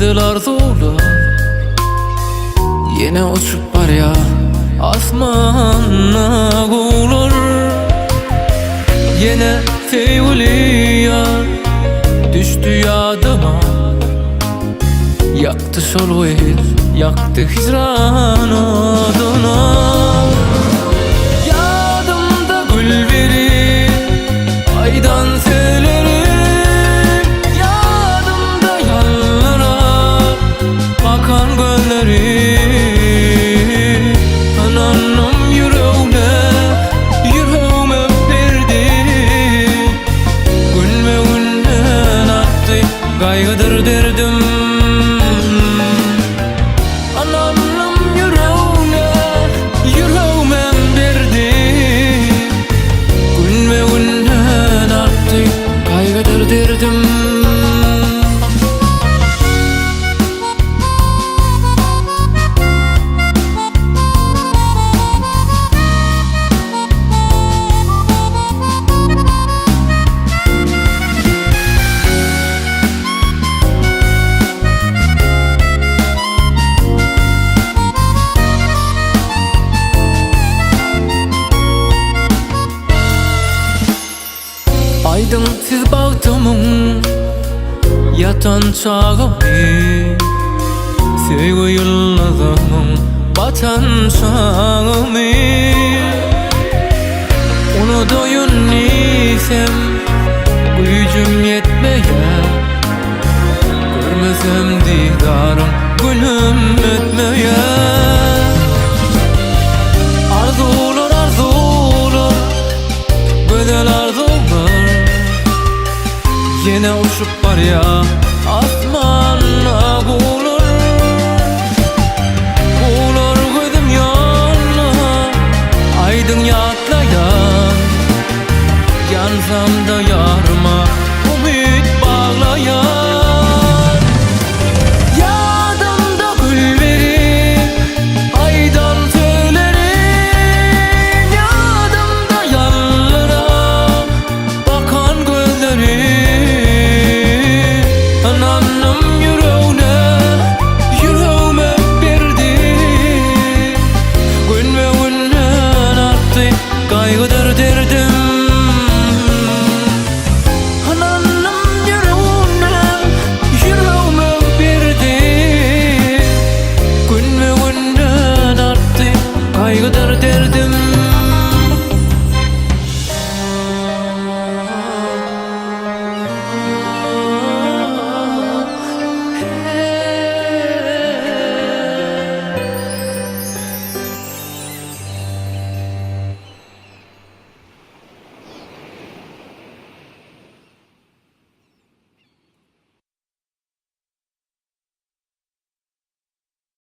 güzel arzular yine uçup var ya asmana gulur. Yine sevgili yar düştü yadıma, yaktı sol el, yaktı hicran oduna. Yadımda gül verir aydan söylerim, yadımda yanlara bakan gözlerim. Anam yüreğime, yüreğime verdi, gülme günden attı, kaygıdır derdim. Aydın siz bağtımın yatan çağımı, sevgi yıldızımın batan çağımı. Onu doyun isem gücüm yetmeye, görmesem didarım gülüm etmeye. Arzular arzular, güzel arzular yine uçup var ya